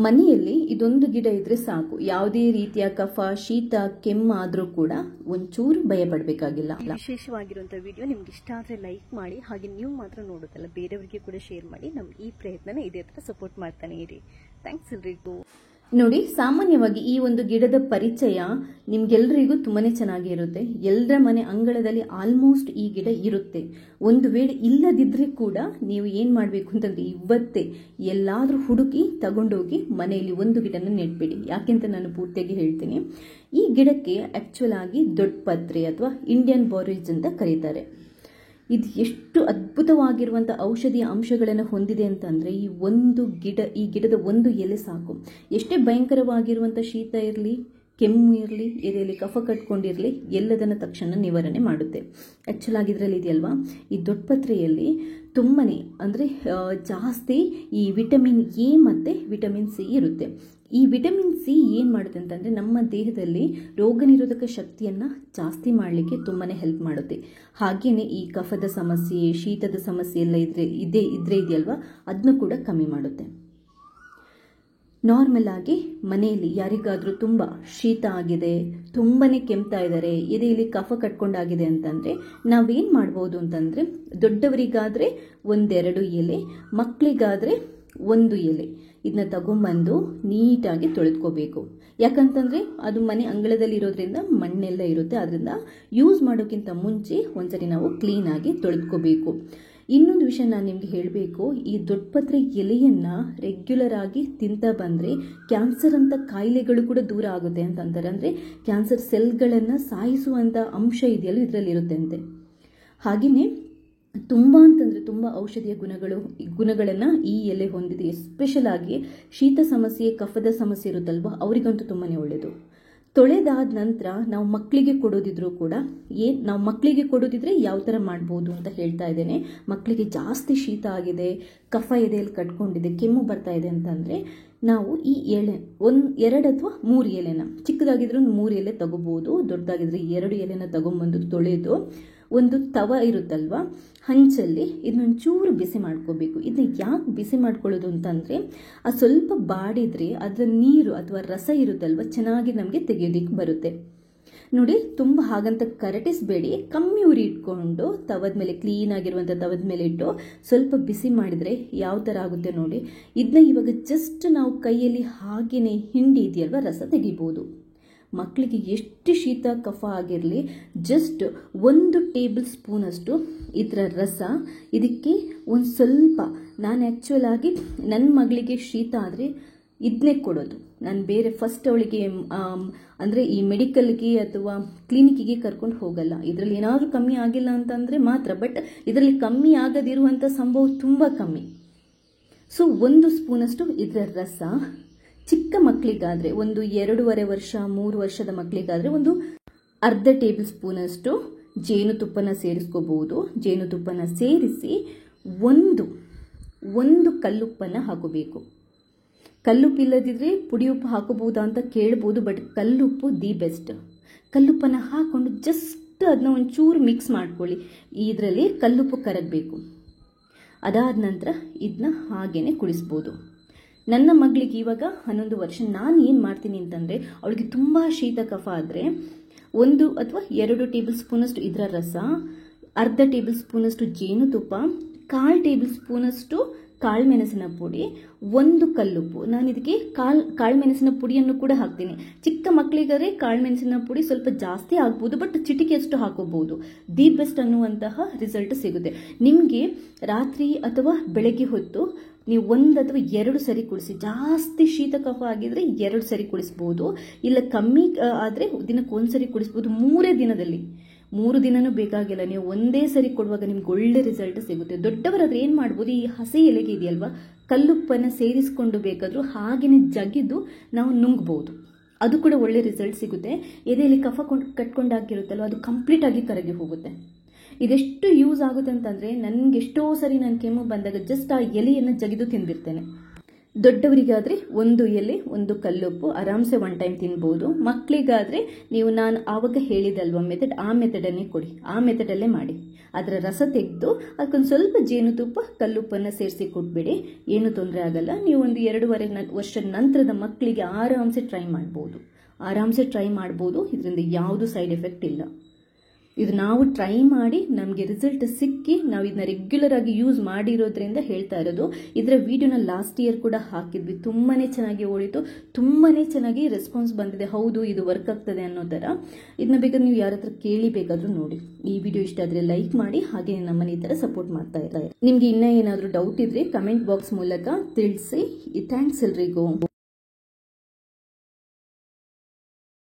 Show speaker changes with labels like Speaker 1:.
Speaker 1: ಮನೆಯಲ್ಲಿ ಇದೊಂದು ಗಿಡ ಇದ್ರೆ ಸಾಕು. ಯಾವುದೇ ರೀತಿಯ ಕಫ, ಶೀತ, ಕೆಮ್ಮಾದ್ರೂ ಕೂಡ ಒಂಚೂರು ಭಯ ಪಡಬೇಕಾಗಿಲ್ಲ.
Speaker 2: ವಿಶೇಷವಾಗಿರುವಂತಹ ವಿಡಿಯೋ ನಿಮ್ಗೆ ಇಷ್ಟ ಆದ್ರೆ ಲೈಕ್ ಮಾಡಿ, ಹಾಗೆ ನೀವು ಮಾತ್ರ ನೋಡೋದಲ್ಲ ಬೇರೆಯವರಿಗೆ ಕೂಡ ಶೇರ್ ಮಾಡಿ. ನಮ್ಗೆ ಈ ಪ್ರಯತ್ನನ ಇದೇ ತರ ಸಪೋರ್ಟ್ ಮಾಡ್ತಾನೆ ಇರಿ. ಥ್ಯಾಂಕ್ಸ್ ಎಲ್ರಿಗೂ.
Speaker 1: ನೋಡಿ, ಸಾಮಾನ್ಯವಾಗಿ ಈ ಒಂದು ಗಿಡದ ಪರಿಚಯ ನಿಮ್ಗೆಲ್ರಿಗೂ ತುಂಬಾನೇ ಚೆನ್ನಾಗಿ ಇರುತ್ತೆ. ಎಲ್ಲರ ಮನೆ ಅಂಗಳದಲ್ಲಿ ಆಲ್ಮೋಸ್ಟ್ ಈ ಗಿಡ ಇರುತ್ತೆ. ಒಂದು ವೇಳೆ ಇಲ್ಲದಿದ್ರೆ ಕೂಡ ನೀವು ಏನ್ ಮಾಡ್ಬೇಕು ಅಂತಂದ್ರೆ ಇವತ್ತೇ ಎಲ್ಲಾದ್ರೂ ಹುಡುಕಿ ತಗೊಂಡೋಗಿ ಮನೆಯಲ್ಲಿ ಒಂದು ಗಿಡನ ನೆಟ್ಬಿಡಿ. ಯಾಕೆಂತ ನಾನು ಪೂರ್ತಿಯಾಗಿ ಹೇಳ್ತೀನಿ. ಈ ಗಿಡಕ್ಕೆ ಆಕ್ಚುಲ್ ಆಗಿ ದೊಡ್ಡ ಪತ್ರೆ ಅಥವಾ ಇಂಡಿಯನ್ ಬಾರಿಜ್ ಅಂತ ಕರೀತಾರೆ. ಇದು ಎಷ್ಟು ಅದ್ಭುತವಾಗಿರುವಂಥ ಔಷಧೀಯ ಅಂಶಗಳನ್ನು ಹೊಂದಿದೆ ಅಂತಂದರೆ ಈ ಗಿಡದ ಒಂದು ಎಲೆ ಸಾಕು. ಎಷ್ಟೇ ಭಯಂಕರವಾಗಿರುವಂಥ ಶೀತ ಇರಲಿ, ಕೆಮ್ಮು ಇರಲಿ, ಎದೆಯಲ್ಲಿ ಕಫ ಕಟ್ಕೊಂಡಿರಲಿ, ಎಲ್ಲದನ್ನು ತಕ್ಷಣ ನಿವಾರಣೆ ಮಾಡುತ್ತೆ. ಆ್ಯಕ್ಚುಲ್ ಆಗಿ ಇದರಲ್ಲಿ ಇದೆಯಲ್ವಾ, ಈ ದೊಡ್ಡಪತ್ರೆಯಲ್ಲಿ ತುಂಬನೇ ಅಂದರೆ ಜಾಸ್ತಿ ಈ ವಿಟಮಿನ್ ಎ ಮತ್ತು ವಿಟಮಿನ್ ಸಿ ಇರುತ್ತೆ. ಈ ವಿಟಮಿನ್ ಸಿ ಏನು ಮಾಡುತ್ತೆ ಅಂತಂದರೆ ನಮ್ಮ ದೇಹದಲ್ಲಿ ರೋಗ ನಿರೋಧಕ ಶಕ್ತಿಯನ್ನು ಜಾಸ್ತಿ ಮಾಡಲಿಕ್ಕೆ ತುಂಬಾ ಹೆಲ್ಪ್ ಮಾಡುತ್ತೆ. ಹಾಗೆಯೇ ಈ ಕಫದ ಸಮಸ್ಯೆ, ಶೀತದ ಸಮಸ್ಯೆ ಎಲ್ಲ ಇದೆಯಲ್ವಾ, ಅದನ್ನು ಕೂಡ ಕಮ್ಮಿ ಮಾಡುತ್ತೆ. ನಾರ್ಮಲ್ ಆಗಿ ಮನೆಯಲ್ಲಿ ಯಾರಿಗಾದರೂ ತುಂಬ ಶೀತ ಆಗಿದೆ, ತುಂಬನೇ ಕೆಮ್ತಾ ಇದ್ದಾರೆ, ಎದೆಯಲ್ಲಿ ಕಫ ಕಟ್ಕೊಂಡಾಗಿದೆ ಅಂತಂದರೆ ನಾವೇನು ಮಾಡ್ಬೋದು ಅಂತಂದರೆ, ದೊಡ್ಡವರಿಗಾದರೆ 1-2 ಎಲೆ, ಮಕ್ಕಳಿಗಾದರೆ 1 ಎಲೆ ಇದನ್ನ ತಗೊಂಬಂದು ನೀಟಾಗಿ ತೊಳೆದ್ಕೋಬೇಕು. ಯಾಕಂತಂದರೆ ಅದು ಮನೆ ಅಂಗಳದಲ್ಲಿ ಇರೋದ್ರಿಂದ ಮಣ್ಣೆಲ್ಲ ಇರುತ್ತೆ. ಅದರಿಂದ ಯೂಸ್ ಮಾಡೋಕ್ಕಿಂತ ಮುಂಚೆ ಒಂದ್ಸರಿ ನಾವು ಕ್ಲೀನಾಗಿ ತೊಳೆದ್ಕೋಬೇಕು. ಇನ್ನೊಂದು ವಿಷಯ ನಾನು ನಿಮಗೆ ಹೇಳಬೇಕು, ಈ ದೊಡ್ಡಪತ್ರೆ ಎಲೆಯನ್ನು ರೆಗ್ಯುಲರ್ ಆಗಿ ತಿಂತಾ ಬಂದರೆ ಕ್ಯಾನ್ಸರ್ ಅಂತ ಕಾಯಿಲೆಗಳು ಕೂಡ ದೂರ ಆಗುತ್ತೆ ಅಂತ ಅಂತಾರೆ. ಅಂದರೆ ಕ್ಯಾನ್ಸರ್ ಸೆಲ್ಗಳನ್ನು ಸಾಯಿಸುವಂಥ ಅಂಶ ಇದೆಯಲ್ಲ ಇದರಲ್ಲಿ ಇರುತ್ತೆ ಅಂತೆ. ಹಾಗೆಯೇ ತುಂಬ ಅಂತಂದರೆ ತುಂಬ ಔಷಧೀಯ ಗುಣಗಳನ್ನು ಈ ಎಲೆ ಹೊಂದಿದೆ. ಎಸ್ಪೆಷಲ್ ಆಗಿ ಶೀತ ಸಮಸ್ಯೆ, ಕಫದ ಸಮಸ್ಯೆ ಇರುತ್ತಲ್ವ, ಅವರಿಗಂತೂ ತುಂಬಾ ಒಳ್ಳೆಯದು. ತೊಳೆದಾದ ನಂತರ ನಾವು ಮಕ್ಕಳಿಗೆ ಕೊಡೋದಿದ್ರು ಕೂಡ ನಾವು ಮಕ್ಕಳಿಗೆ ಕೊಡೋದಿದ್ರೆ ಯಾವ ಥರ ಮಾಡ್ಬೋದು ಅಂತ ಹೇಳ್ತಾ ಇದ್ದೇನೆ. ಮಕ್ಕಳಿಗೆ ಜಾಸ್ತಿ ಶೀತ ಆಗಿದೆ, ಕಫ ಎದೆಯಲ್ಲಿ ಕಟ್ಕೊಂಡಿದೆ, ಕೆಮ್ಮು ಬರ್ತಾ ಇದೆ ಅಂತಂದರೆ ನಾವು ಈ ಎಲೆ 2 ಅಥವಾ 3 ಎಲೆನ, ಚಿಕ್ಕದಾಗಿದ್ರೆ 3 ಎಲೆ ತಗೋಬಹುದು, ದೊಡ್ಡದಾಗಿದ್ರೆ 2 ಎಲೆನ ತಗೊಂಬಂದು ತೊಳೆದು ಒಂದು ತವ ಇರುತ್ತಲ್ವ, ಹಂಚಲ್ಲಿ ಇದನ್ನೊಂಚೂರು ಬಿಸಿ ಮಾಡ್ಕೋಬೇಕು. ಇದನ್ನ ಯಾಕೆ ಬಿಸಿ ಮಾಡ್ಕೊಳ್ಳೋದು ಅಂತಂದರೆ, ಅದು ಸ್ವಲ್ಪ ಬಾಡಿದ್ರೆ ಅದರ ನೀರು ಅಥವಾ ರಸ ಇರುತ್ತಲ್ವ ಚೆನ್ನಾಗಿ ನಮಗೆ ತೆಗೆಯೋದಿಕ್ಕೆ ಬರುತ್ತೆ. ನೋಡಿ, ತುಂಬ ಹಾಗಂತ ಕರಟಿಸ್ಬೇಡಿ, ಕಮ್ಮಿ ಉರಿ ಇಟ್ಕೊಂಡು ತವದ ಮೇಲೆ, ಕ್ಲೀನ್ ಆಗಿರುವಂಥ ತವದ ಮೇಲೆ ಇಟ್ಟು ಸ್ವಲ್ಪ ಬಿಸಿ ಮಾಡಿದರೆ ಯಾವ ಥರ ಆಗುತ್ತೆ ನೋಡಿ. ಇದನ್ನ ಇವಾಗ ಜಸ್ಟ್ ನಾವು ಕೈಯಲ್ಲಿ ಹಾಗೇನೆ ಹಿಂಡಿ ಇದೆಯಲ್ವ ರಸ ತೆಗಿಬೋದು. ಮಕ್ಕಳಿಗೆ ಎಷ್ಟು ಶೀತ ಕಫ ಆಗಿರಲಿ, ಜಸ್ಟ್ 1 ಟೇಬಲ್ ಸ್ಪೂನಷ್ಟು ಇದರ ರಸ, ಇದಕ್ಕೆ ಒಂದು ಸ್ವಲ್ಪ, ನಾನು ಆ್ಯಕ್ಚುಲ್ ಆಗಿ ನನ್ನ ಮಗಳಿಗೆ ಶೀತ ಆದರೆ ಇದನ್ನೇ ಕೊಡೋದು. ನಾನು ಬೇರೆ ಫಸ್ಟ್ ಅವಳಿಗೆ ಅಂದರೆ ಈ ಮೆಡಿಕಲ್ಗೆ ಅಥವಾ ಕ್ಲಿನಿಕ್ಕಿಗೆ ಕರ್ಕೊಂಡು ಹೋಗಲ್ಲ. ಇದರಲ್ಲಿ ಏನಾದರೂ ಕಮ್ಮಿ ಆಗಿಲ್ಲ ಅಂತಂದರೆ ಮಾತ್ರ, ಬಟ್ ಇದರಲ್ಲಿ ಕಮ್ಮಿ ಆಗದಿರುವಂಥ ಸಂಭವ ತುಂಬ ಕಮ್ಮಿ. ಸೊ 1 ಸ್ಪೂನಷ್ಟು ಇದರ ರಸ, ಚಿಕ್ಕ ಮಕ್ಕಳಿಗಾದರೆ 2.5 ವರ್ಷ 3 ವರ್ಷದ ಮಕ್ಕಳಿಗಾದರೆ ಒಂದು ಅರ್ಧ ಟೇಬಲ್ ಸ್ಪೂನಷ್ಟು ಜೇನುತುಪ್ಪನ ಸೇರಿಸ್ಕೋಬಹುದು. ಜೇನುತುಪ್ಪನ ಸೇರಿಸಿ ಒಂದು ಕಲ್ಲುಪ್ಪನ್ನು ಹಾಕೋಬೇಕು. ಕಲ್ಲುಪ್ಪು ಇಲ್ಲದಿದ್ರೆ ಪುಡಿ ಉಪ್ಪು ಹಾಕೋಬಹುದಾ ಅಂತ ಕೇಳ್ಬೋದು, ಬಟ್ ಕಲ್ಲುಪ್ಪು ದಿ ಬೆಸ್ಟ್. ಕಲ್ಲುಪ್ಪನ್ನು ಹಾಕೊಂಡು ಜಸ್ಟ್ ಅದನ್ನ ಒಂಚೂರು ಮಿಕ್ಸ್ ಮಾಡ್ಕೊಳ್ಳಿ. ಇದರಲ್ಲಿ ಕಲ್ಲುಪ್ಪು ಕರಗಬೇಕು. ಅದಾದ ನಂತರ ಇದನ್ನ ಹಾಗೇನೆ ಕುಡಿಸ್ಬೋದು. ನನ್ನ ಮಗಳಿಗೆ ಇವಾಗ 11 ವರ್ಷ. ನಾನು ಏನು ಮಾಡ್ತೀನಿ ಅಂತಂದರೆ, ಅವಳಿಗೆ ತುಂಬ ಶೀತ ಕಫ ಆದರೆ 1 ಅಥವಾ 2 ಟೇಬಲ್ ಸ್ಪೂನಷ್ಟು ಇದರ ರಸ, ಅರ್ಧ ಟೇಬಲ್ ಸ್ಪೂನಷ್ಟು ಜೇನುತುಪ್ಪ, 1/4 ಟೇಬಲ್ ಸ್ಪೂನಷ್ಟು ಕಾಳುಮೆಣಸಿನ ಪುಡಿ, 1 ಕಲ್ಲುಪ್ಪು. ನಾನು ಇದಕ್ಕೆ ಕಾಳುಮೆಣಸಿನ ಪುಡಿಯನ್ನು ಕೂಡ ಹಾಕ್ತೀನಿ. ಚಿಕ್ಕ ಮಕ್ಕಳಿಗಾದರೆ ಕಾಳುಮೆಣಸಿನ ಪುಡಿ ಸ್ವಲ್ಪ ಜಾಸ್ತಿ ಆಗ್ಬೋದು, ಬಟ್ ಚಿಟಿಕೆಯಷ್ಟು ಹಾಕೋಬಹುದು. ದಿ ಬೆಸ್ಟ್ ಅನ್ನುವಂತಹ ರಿಸಲ್ಟ್ ಸಿಗುತ್ತೆ ನಿಮಗೆ. ರಾತ್ರಿ ಅಥವಾ ಬೆಳಗ್ಗೆ ಹೊತ್ತು ನೀವು 1 ಅಥವಾ 2 ಸರಿ ಕುಡಿಸಿ. ಜಾಸ್ತಿ ಶೀತ ಕಫ ಆಗಿದ್ರೆ 2 ಸರಿ ಕುಡಿಸ್ಬೋದು, ಇಲ್ಲ ಕಮ್ಮಿ ಆದರೆ ದಿನಕ್ಕೆ 1 ಸರಿ ಕುಡಿಸ್ಬೋದು. 3 ದಿನದಲ್ಲಿ, 3 ದಿನನೂ ಬೇಕಾಗಿಲ್ಲ. ನೀವು ಒಂದೇ ಸರಿ ಕೊಡುವಾಗ ನಿಮ್ಗೆ ಒಳ್ಳೆ ರಿಸಲ್ಟ್ ಸಿಗುತ್ತೆ. ದೊಡ್ಡವರಾದ್ರೆ ಏನು ಮಾಡ್ಬೋದು, ಈ ಹಸಿ ಎಲೆಗೆ ಇದೆಯಲ್ವಾ, ಕಲ್ಲುಪ್ಪನ್ನು ಸೇರಿಸ್ಕೊಂಡು ಬೇಕಾದರೂ ಹಾಗೆಯೇ ಜಗಿದು ನಾವು ನುಂಗ್ಬೋದು. ಅದು ಕೂಡ ಒಳ್ಳೆ ರಿಸಲ್ಟ್ ಸಿಗುತ್ತೆ. ಎದೆಯಲ್ಲಿ ಕಫ ಕಟ್ಕೊಂಡಾಗಿರುತ್ತಲ್ವ, ಅದು ಕಂಪ್ಲೀಟ್ ಆಗಿ ಕರಗಿ ಹೋಗುತ್ತೆ. ಇದೆಷ್ಟು ಯೂಸ್ ಆಗುತ್ತೆ ಅಂತಂದರೆ, ನನಗೆ ಎಷ್ಟೋ ಸರಿ ನಾನು ಕೆಮ್ಮು ಬಂದಾಗ ಜಸ್ಟ್ ಆ ಎಲೆಯನ್ನು ಜಗಿದು ತಿಂದಿರ್ತೇನೆ. ದೊಡ್ಡವರಿಗಾದರೆ 1 ಎಲೆ 1 ಕಲ್ಲುಪ್ಪು ಆರಾಮ್ಸೆ 1 ಟೈಮ್ ತಿನ್ಬೋದು. ಮಕ್ಕಳಿಗಾದರೆ ನೀವು ನಾನು ಆವಾಗ ಹೇಳಿದಲ್ವ ಮೆಥಡ್, ಆ ಮೆಥಡನ್ನೇ ಕೊಡಿ, ಆ ಮೆಥಡಲ್ಲೇ ಮಾಡಿ. ಅದರ ರಸ ತೆಗೆದು ಅದಕ್ಕೊಂದು ಸ್ವಲ್ಪ ಜೇನುತುಪ್ಪ ಕಲ್ಲುಪ್ಪನ್ನು ಸೇರಿಸಿ ಕೊಟ್ಬಿಡಿ, ಏನು ತೊಂದರೆ ಆಗಲ್ಲ. ನೀವು ಒಂದು 2.5 ವರ್ಷದ ನಂತರದ ಮಕ್ಕಳಿಗೆ ಆರಾಮ್ಸೆ ಟ್ರೈ ಮಾಡ್ಬೋದು. ಇದರಿಂದ ಯಾವುದು ಸೈಡ್ ಎಫೆಕ್ಟ್ ಇಲ್ಲ. ಇದು ನಾವು ಟ್ರೈ ಮಾಡಿ ನಮಗೆ ರಿಸಲ್ಟ್ ಸಿಕ್ಕಿ ನಾವು ಇದನ್ನ ರೆಗ್ಯುಲರ್ ಆಗಿ ಯೂಸ್ ಮಾಡಿರೋದ್ರಿಂದ ಹೇಳ್ತಾ ಇರೋದು. ಇದರ ವಿಡಿಯೋನ ಲಾಸ್ಟ್ ಇಯರ್ ಕೂಡ ಹಾಕಿದ್ವಿ, ತುಂಬಾನೇ ಚೆನ್ನಾಗಿ ಓಡಿತು, ತುಂಬಾನೇ ಚೆನ್ನಾಗಿ ರೆಸ್ಪಾನ್ಸ್ ಬಂದಿದೆ. ಹೌದು ಇದು ವರ್ಕ್ ಆಗ್ತದೆ ಅನ್ನೋ ಥರ. ಇದನ್ನ ಬೇಕಾದ್ರೆ ನೀವು ಯಾರ ಹತ್ರ ಕೇಳಿ ಬೇಕಾದ್ರೂ ನೋಡಿ. ಈ ವಿಡಿಯೋ ಇಷ್ಟ ಆದರೆ ಲೈಕ್ ಮಾಡಿ, ಹಾಗೆ ನಮ್ಮನ್ನ ಈ ಥರ ಸಪೋರ್ಟ್ ಮಾಡ್ತಾ ಇದ್ದಾರೆ. ನಿಮ್ಗೆ ಇನ್ನೂ ಏನಾದರೂ ಡೌಟ್ ಇದ್ರೆ ಕಮೆಂಟ್ ಬಾಕ್ಸ್ ಮೂಲಕ ತಿಳಿಸಿ. ಥ್ಯಾಂಕ್ಸ್ ಎಲ್ರಿಗೂ.